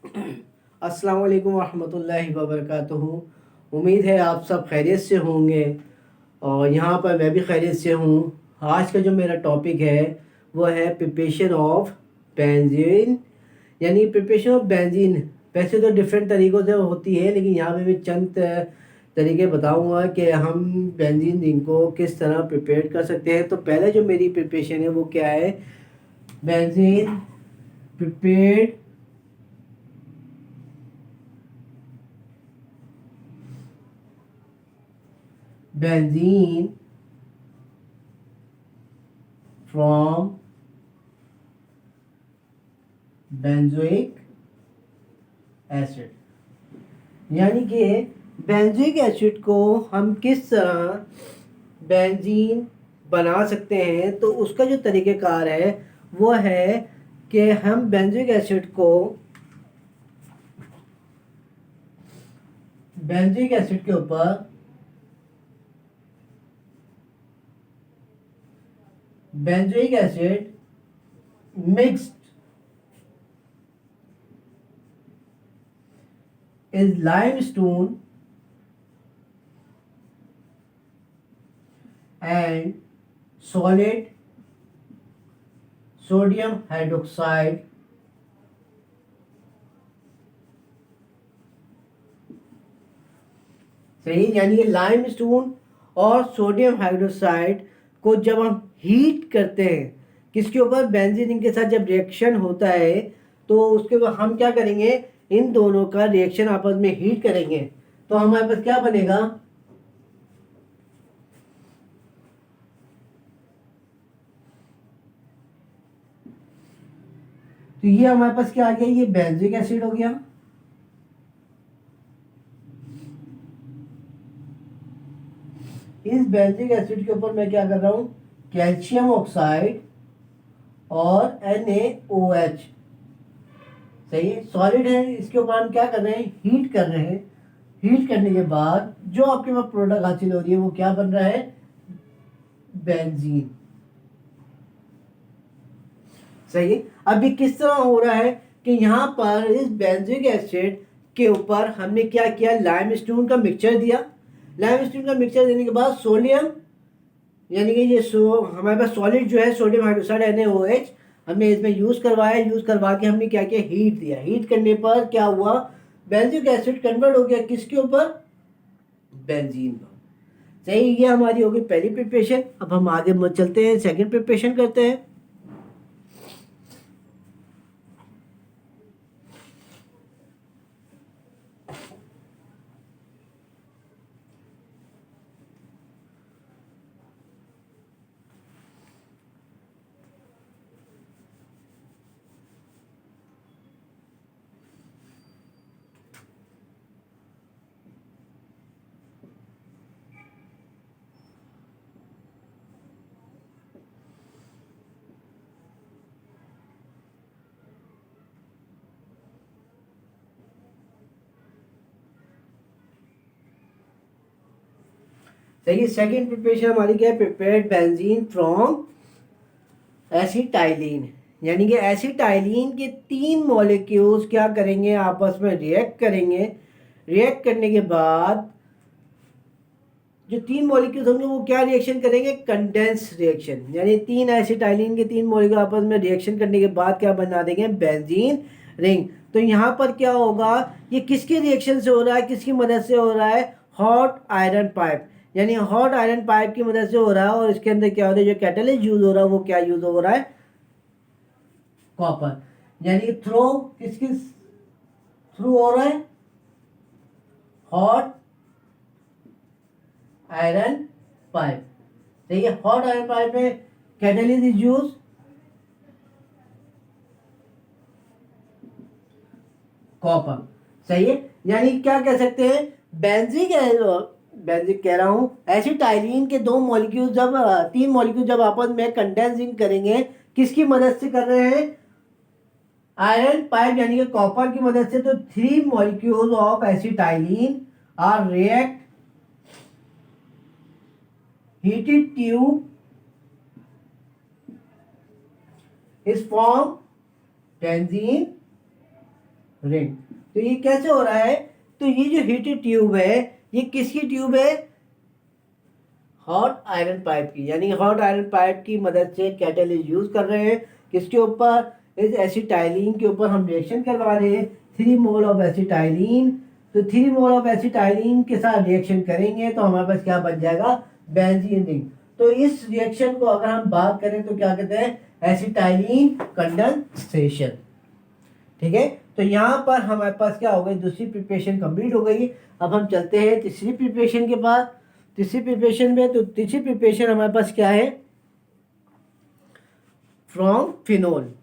अस्सलाम वालेकुम वरहमतुल्लाहि वबरकातुहू। उम्मीद है आप सब खैरियत से होंगे और यहाँ पर मैं भी खैरियत से हूँ। आज का जो मेरा टॉपिक है वो है प्रिपरेशन ऑफ बेंजीन, यानी प्रिपरेशन ऑफ बेंजीन। वैसे तो डिफरेंट तरीक़ों से होती है, लेकिन यहाँ पे मैं चंद तरीके बताऊँगा कि हम बेंजीन रिंग को किस तरह प्रिपेयर कर सकते हैं। तो पहले जो मेरी प्रिपरेशन है वो क्या है, benzene prepared benzene from benzoic acid. यानी कि बेंजोइक एसिड को हम किस तरह बेंजीन बना सकते हैं, तो उसका जो तरीक़ेकार है वो है कि हम बेंजोइक एसिड को बेंजोइक एसिड के ऊपर benzoic acid mixed is limestone and solid sodium hydroxide सही। यानी कि लाइमस्टोन और सोडियम हाइड्रोक्साइड को जब हम हीट करते हैं किसके ऊपर, बेंजीन के साथ जब रिएक्शन होता है, तो उसके बाद हम क्या करेंगे, इन दोनों का रिएक्शन आपस में हीट करेंगे तो हमारे पास क्या बनेगा, तो ये हमारे पास क्या आ गया, ये बेंजिक एसिड हो गया। इस बेंजिक एसिड के ऊपर मैं क्या कर रहा हूं, कैल्शियम ऑक्साइड और NaOH, सही है, सॉलिड है। इसके ऊपर हम क्या कर रहे हैं, हीट कर रहे हैं। हीट करने के बाद जो आपके पास प्रोडक्ट हासिल हो रही है वो क्या बन रहा है, बेंजीन, सही है। अभी किस तरह हो रहा है कि यहाँ पर इस बेंजिक एसिड के ऊपर हमने क्या किया, लाइमस्टोन का मिक्सचर दिया। लाइमस्टोन का मिक्सचर देने के बाद सोडियम, यानी कि ये हमारे पास सॉलिड जो है सोडियम हाइड्रोक्साइड NaOH हमने इसमें यूज़ करवाया। यूज़ करवा के हमने क्या किया, हीट दिया। हीट करने पर क्या हुआ, बेंजिक एसिड कन्वर्ट हो गया किसके ऊपर, बेंजीन पर, सही। ये हमारी होगी पहली प्रिपरेशन। अब हम आगे चलते हैं, सेकंड प्रिपरेशन करते हैं। देखिए सेकेंड प्रिपरेशन हमारी क्या है, प्रिपेयर्ड बेंजीन फ्रॉम एसिटाइलिन। यानी कि एसिटाइलिन के 3 मॉलिक्यूल्स क्या करेंगे, आपस में रिएक्ट करेंगे। रिएक्ट करने के बाद जो 3 मॉलिक्यूल्स होंगे वो क्या रिएक्शन करेंगे, कंडेंस रिएक्शन। यानी 3 एसिटाइलिन के 3 मॉलिक्यूल आपस में रिएक्शन करने के बाद क्या बना देंगे, बेंजीन रिंग। तो यहाँ पर क्या होगा, ये किसके रिएक्शन से हो रहा है, किसकी मदद से हो रहा है, हॉट आयरन पाइप। यानी हॉट आयरन पाइप की मदद से हो रहा है। और इसके अंदर क्या हो रहा है, जो कैटलिस्ट यूज हो रहा है वो क्या यूज हो रहा है, कॉपर। यानी थ्रो किसके थ्रू हो रहा है, हॉट आयरन पाइप। देखिए हॉट आयरन पाइप में कैटलिस्ट इज यूज, कॉपर, सही है। यानी क्या कह सकते हैं, बेंजिक बेंजिक कह रहा हूं, एसिटाइलिन के 2 मॉलिक्यूल जब 3 मॉलिक्यूल जब आपस में कंडेंसिंग करेंगे किसकी मदद से कर रहे हैं, आयरन पाइप यानी कि कॉपर की मदद से। तो 3 molecule of acetylene are react heated tube is formed benzene ring. तो ये कैसे हो रहा है? तो ये जो हीटेड ट्यूब है ये किसकी ट्यूब है? हॉट आयरन पाइप की। यानी हॉट आयरन पाइप की मदद से कैटलिस्ट यूज कर रहे हैं किसके ऊपर? इस एसिटाइलिन के ऊपर हम रिएक्शन करवा रहे हैं 3 मोल ऑफ एसिटाइलिन। तो 3 मोल ऑफ एसिटाइलिन के साथ रिएक्शन करेंगे तो हमारे पास क्या बन जाएगा? Benzene ring. तो इस रिएक्शन को अगर हम बात करें तो क्या कहते हैं? Acetylene condensation. ठीक है, तो यहाँ पर हमारे पास क्या हो गई? दूसरी प्रिपरेशन कंप्लीट हो गई। अब हम चलते हैं तीसरी प्रिपरेशन के पास। तीसरी प्रिपरेशन में, तो तीसरी प्रिपरेशन हमारे पास क्या है? From phenol.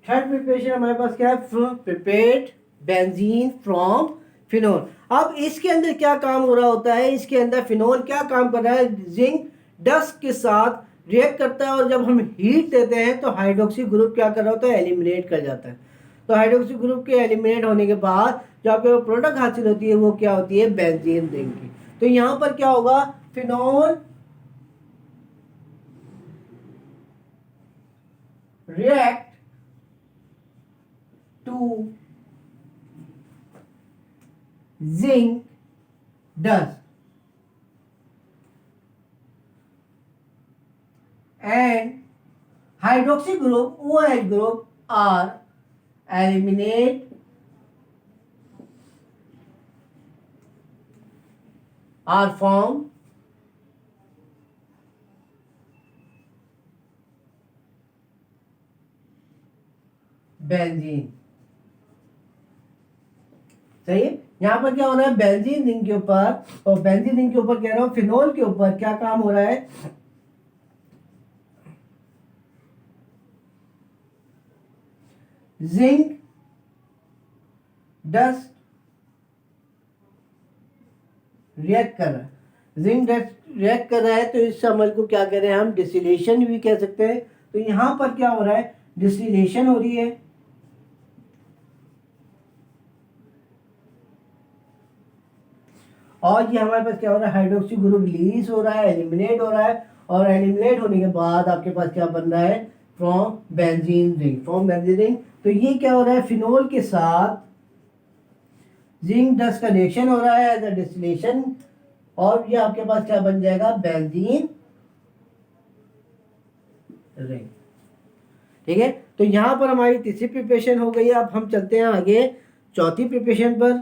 थर्ड प्रिपरेशन हमारे पास क्या है? Prepared benzene from phenol. अब इसके अंदर क्या काम हो रहा होता है? इसके अंदर फिनोल क्या काम कर रहा है? जिंक डस्ट के साथ रिएक्ट करता है और जब हम हीट देते हैं तो हाइड्रोक्सी ग्रुप क्या कर रहा होता है? एलिमिनेट कर जाता है। तो हाइड्रोक्सी ग्रुप के एलिमिनेट होने के बाद जो आपके प्रोडक्ट हासिल होती है वो क्या होती है? बेंजीन रिंग की। तो यहां पर क्या होगा? Phenol react to zinc dust and hydroxy group OH group are eliminate are formed benzene. सही है। यहां पर क्या हो रहा है? बेंजीन रिंग के ऊपर, और बेंजीन रिंग के ऊपर कह रहा हूं फिनोल के ऊपर क्या काम हो रहा है? जिंक डस्ट रिएक्ट कर रहा है। जिंक डस्ट रिएक्ट कर रहा है तो इस अमल को क्या कह रहे हैं हम? डिस्टिलेशन भी कह सकते हैं। तो यहां पर क्या हो रहा है? डिस्टिलेशन हो रही है। और ये हमारे पास क्या हो रहा है? हाइड्रोक्सी ग्रुप रिलीज हो रहा है, एलिमिनेट हो रहा है, और एलिमिनेट होने के बाद आपके पास क्या बन रहा है? From benzene ring. From benzene ring. तो ये क्या हो रहा है? फिनोल के साथ जिंक डस्ट का रिएक्शन हो रहा है एज अ डिस्टिलेशन, और ये आपके पास क्या बन जाएगा? Benzene ring. ठीक है, तो यहां पर हमारी तीसरी प्रिपरेशन हो गई। अब हम चलते हैं आगे चौथी प्रिपरेशन पर।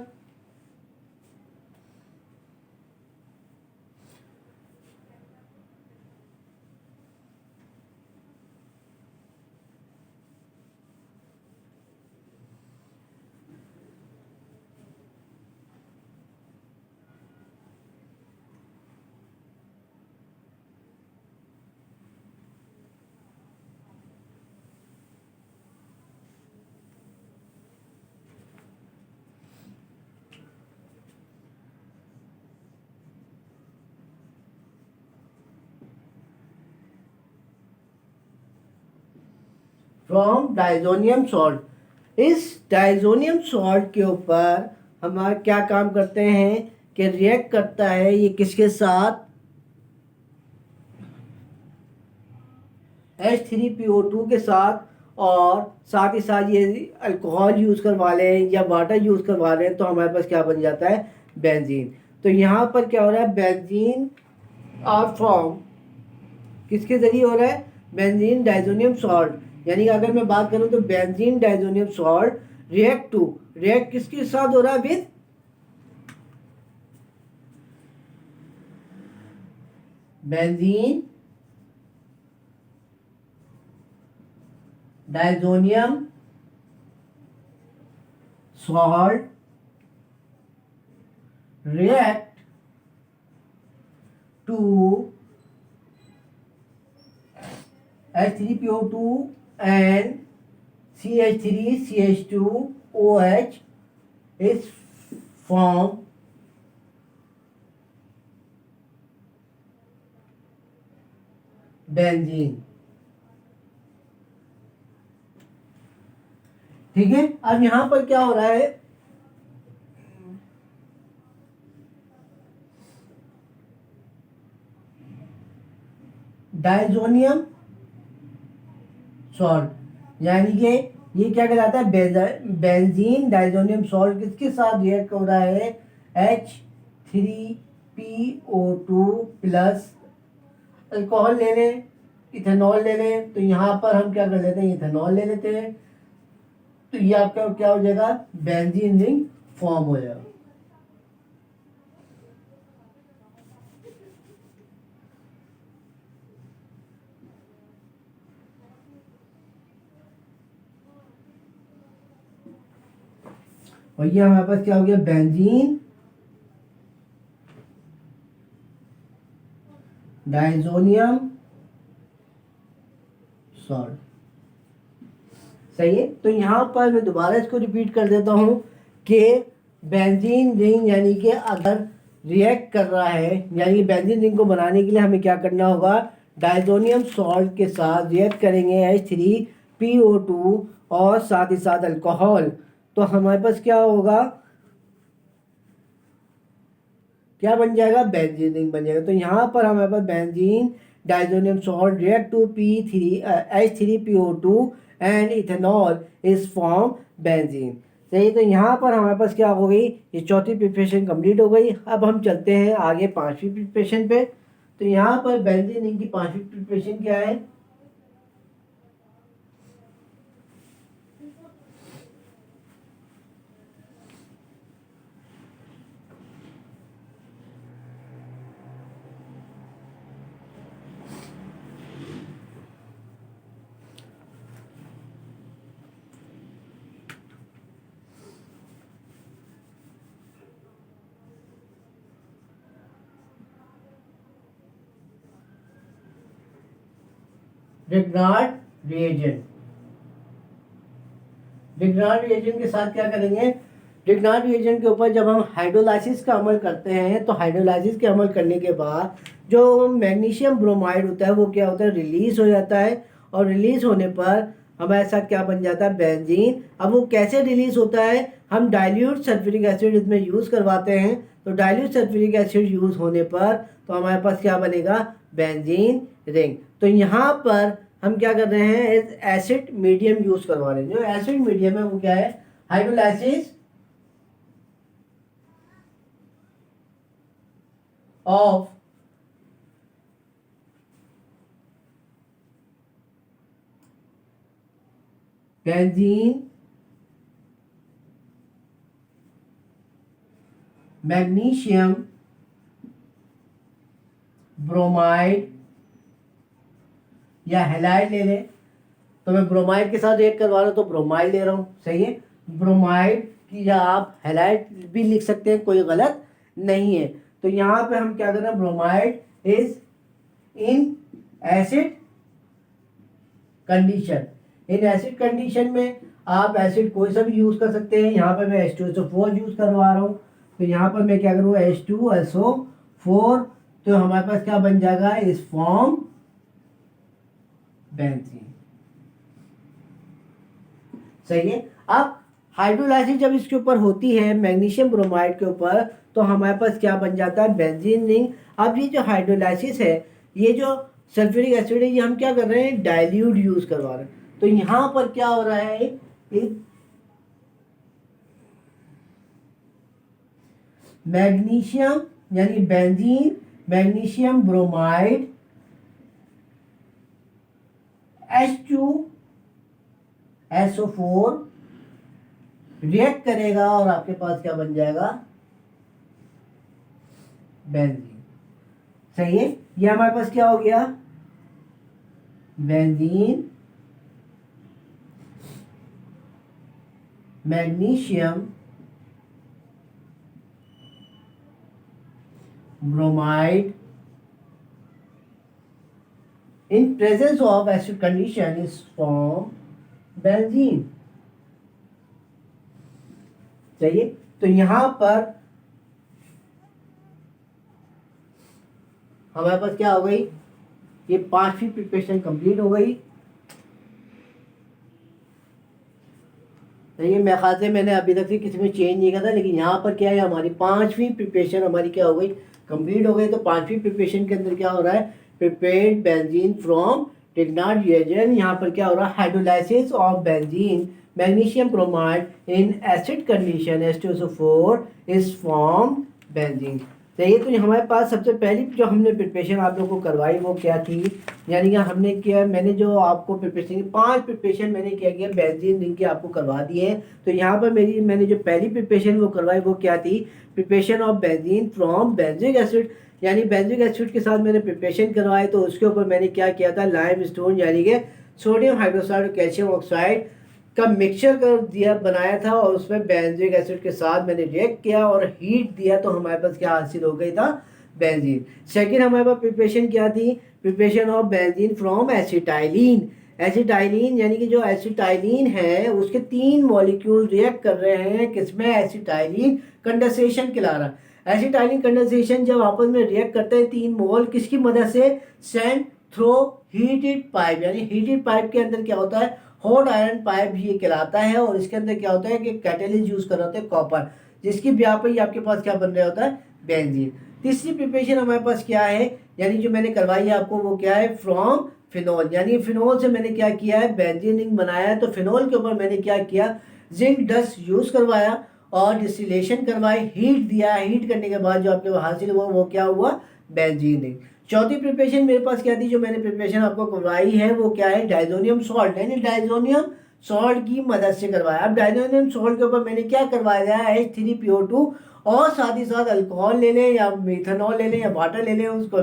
From diazonium salt. इस डाइजोनियम सॉल्ट के ऊपर हमारा क्या काम करते हैं कि रिएक्ट करता है ये किसके साथ? H3PO2 के साथ, और साथ ही साथ ये अल्कोहल यूज़ करवा लें या वाटर यूज़ करवा लें तो हमारे पास क्या बन जाता है? बेंजीन। तो यहाँ पर क्या हो रहा है? बेंजीन और फॉर्म किसके जरिए हो रहा है? Benzene diazonium salt. यानी कि अगर मैं बात करूं तो बेंजीन डाइजोनियम सॉल्ट रिएक्ट किसके साथ हो रहा है? With benzene diazonium salt react to H3PO2 and CH3CH2OH is form benzene. ठीक है, अब यहां पर क्या हो रहा है, डाइजोनियम सॉल्ट, यानी कि ये क्या कहलाता है, बेंजीन डाइजोनियम सॉल्ट किसके साथ रिएक्ट हो रहा है, H3PO2 प्लस अल्कोहल ले लें, इथेनॉल ले लें, तो यहाँ पर हम क्या कर लेते हैं, इथेनॉल ले लेते हैं, तो ये आपका क्या हो जाएगा, बेंजीन रिंग फॉर्म हो जाएगा। और ये हमारे पास क्या हो गया, बेंजीन डाइजोनियम सॉल्ट। सही है, तो यहां पर मैं दोबारा इसको रिपीट कर देता हूं कि बेंजीन रिंग यानी कि अगर रिएक्ट कर रहा है, यानी बेंजीन रिंग को बनाने के लिए हमें क्या करना होगा, डाइजोनियम सॉल्ट के साथ रिएक्ट करेंगे H3PO2 और साथ ही साथ अल्कोहल, तो हमारे पास क्या होगा, क्या बन जाएगा, बेंजीन रिंग बन जाएगा। तो यहाँ पर हमारे पास benzene diazonium salt react to H3PO2 and ethanol is form benzene. सही, तो यहाँ पर हमारे पास क्या हो गई, ये चौथी प्रिपरेशन कंप्लीट हो गई। अब हम चलते हैं आगे पांचवी प्रिपरेशन पे। तो यहाँ पर बेंजीन रिंग की पांचवी प्रिपरेशन क्या है, रिग्नार्ड रिएजेंट। रिग्नार्ड रिएजेंट के साथ क्या करेंगे, रिग्नार्ड रिएजेंट के ऊपर जब हम हाइड्रोलाइसिस का अमल करते हैं, तो हाइड्रोलाइसिस के अमल करने के बाद जो मैग्नीशियम ब्रोमाइड होता है वो क्या होता है, रिलीज हो जाता है, और रिलीज होने पर हमारे साथ क्या बन जाता है, बेंजीन। अब वो कैसे रिलीज होता है, हम डाइल्यूट सल्फ्यूरिक एसिड इसमें यूज करवाते हैं, तो डाइल्यूट सल्फ्यूरिक एसिड यूज होने पर तो हमारे पास क्या बनेगा, बेंजीन रिंग। तो यहाँ पर हम क्या कर रहे हैं, एसिड मीडियम यूज करवा रहे हैं। जो एसिड मीडियम है वो क्या है, hydrolysis of benzene magnesium bromide या हेलाइड ले लें, तो मैं ब्रोमाइड के साथ रिएक्ट करवा रहा हूं तो ब्रोमाइड ले रहा हूं। सही है, ब्रोमाइड की, या आप हेलाइड भी लिख सकते हैं, कोई गलत नहीं है। तो यहां पे हम क्या कर रहे हैं, bromide is in acid condition. In acid condition में आप एसिड कोई सा भी यूज कर सकते हैं। यहाँ पर मैं H2SO4 यूज करवा रहा हूँ, तो यहाँ पर मैं क्या करूँ, H2SO4, तो हमारे पास क्या बन जाएगा, इस फॉर्म बेंजीन। सही है, अब हाइड्रोलाइसिस जब इसके ऊपर होती है मैग्नीशियम ब्रोमाइड के ऊपर, तो हमारे पास क्या बन जाता है, बेंजीन रिंग। अब ये जो हाइड्रोलाइसिस है, ये जो सल्फ्यूरिक एसिड है, ये हम क्या कर रहे हैं, डाइल्यूट यूज करवा रहे हैं। तो यहां पर क्या हो रहा है, मैग्नीशियम यानी benzene magnesium bromide H2SO4 react करेगा और आपके पास क्या बन जाएगा, बेंजीन। सही है, ये हमारे पास क्या हो गया, benzene magnesium bromide in presence of acid condition is form benzene. चाहिए तो यहां पर हमारे पास क्या हो गई, ये पांचवी प्रिपरेशन कंप्लीट हो गई। तो ये मेरे ख्याल से मैंने अभी तक से किसी में चेंज नहीं किया था, लेकिन यहाँ पर क्या है, हमारी पांचवी प्रिपरेशन हमारी क्या हो गई, कंप्लीट हो गई। तो पांचवी प्रिपरेशन के अंदर क्या हो रहा है, प्रिपेयर्ड बेंजीन फ्रॉम टिग्नार्ड रिएजेंट। यहाँ पर क्या हो रहा है, hydrolysis of benzene magnesium bromide in acid condition H2SO4 is form benzene. चाहिए तो हमारे पास सबसे पहली जो हमने प्रिपरेशन आप लोगों को करवाई वो क्या थी, यानी कि हमने किया, मैंने जो आपको प्रिपरेशन की 5 प्रिपरेशन मैंने क्या किया, बेंजीन रिंग के आपको करवा दिए हैं। तो यहाँ पर मैंने जो पहली प्रिपरेशन वो करवाई वो क्या थी, preparation of benzene from benzoic acid, यानी बेंजिक एसिड के साथ मैंने प्रिपरेशन करवाई। तो उसके ऊपर मैंने क्या किया था, लाइम स्टोन यानी कि सोडियम हाइड्रोक्साइड और कैल्शियम ऑक्साइड का मिक्सचर कर दिया बनाया था, और उसमें बेंजिक एसिड के साथ मैंने रिएक्ट किया और हीट दिया, तो हमारे पास क्या हासिल हो गई था, बेंजीन। सेकंड हमारे पास प्रिपरेशन क्या थी, preparation of benzene from acetylene. Acetylene यानी कि जो एसिटाइलिन है उसके 3 मॉलिक्यूल रिएक्ट कर रहे हैं, किसमें, एसिटाइलिन कंडेंसेशन कहला रहा है। एसिटाइलिन कंडेंसेशन जब आपस में रिएक्ट करते हैं 3 मोल, किसकी मदद से, सेंड थ्रो हीटेड पाइप, यानी हीटेड पाइप के अंदर क्या होता है, हॉट आयरन पाइप ये कहलाता है। और इसके अंदर क्या होता है कि कैटलिस्ट यूज कर रहे होते हैं कॉपर, जिसकी ब्याह पर आपके पास क्या बन रहा होता है, बेंजीन। तीसरी प्रिपरेशन हमारे पास क्या है, यानी जो मैंने करवाई है आपको वो क्या है, फ्रॉम फिनोल, यानी फिनोल से मैंने क्या किया है, बेंजीन रिंग बनाया है। तो फिनोल के ऊपर मैंने क्या किया, जिंक डस्ट यूज करवाया और डिस्टिलेशन करवाई, हीट दिया, हीट करने के बाद जो आपके हासिल हुआ वो क्या हुआ, बेंजीन रिंग। चौथी प्रिपरेशन मेरे पास क्या थी, जो मैंने प्रिपरेशन आपको करवाई है वो क्या है, डाइजोनियम सॉल्ट, यानी डाइजोनियम सॉल्ट की मदद से करवाया। अब डाइजोनियम सॉल्ट के ऊपर मैंने क्या करवाया है, H3PO2, और साथ ही साथ अल्कोहल ले लें या मिथेनॉल ले लें या वाटर ले लें, उसको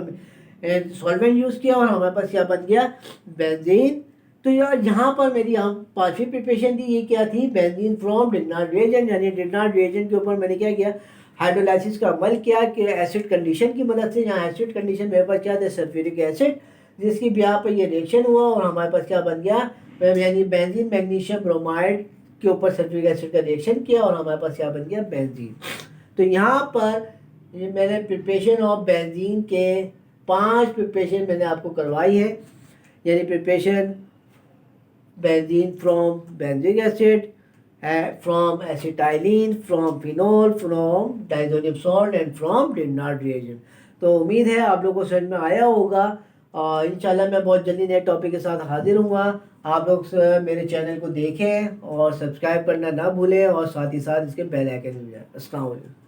सॉल्वेंट यूज़ किया और हमारे पास क्या बन गया, बेंजीन। तो यार यहाँ पर मेरी हम पांचवी प्रिपरेशन थी, ये क्या थी, बेंजीन फ्रॉम डिग्नार्ड रिएजेंट, यानी डिग्नार्ड रिएजेंट के ऊपर मैंने क्या किया, हाइड्रोलाइसिस का अमल किया कि एसिड कंडीशन की मदद से, यहाँ एसिड कंडीशन मेरे पास क्या था, सल्फ्यूरिक एसिड, जिसकी ब्याह पर ये रिएक्शन हुआ और हमारे पास क्या बन गया, यानी बेंजीन मैग्नीशियम ब्रोमाइड के ऊपर सल्फ्यूरिक एसिड का रिएक्शन किया और हमारे पास क्या बन गया, बेंजीन। तो यहाँ पर ये मैंने प्रिपरेशन ऑफ बेंजीन के 5 प्रिपरेशन मैंने आपको करवाई है, यानी preparation benzene from benzoic acid, from acetylene, from phenol, from diazonium salt and from Grignard reagent. तो उम्मीद है आप लोगों को समझ में आया होगा, और इंशाल्लाह मैं बहुत जल्दी नए टॉपिक के साथ हाजिर हूँगा। आप लोग मेरे चैनल को देखें और सब्सक्राइब करना ना भूलें, और साथ ही साथ इसके बेल आइकन भी बजाएं। अस्सलाम वालेकुम।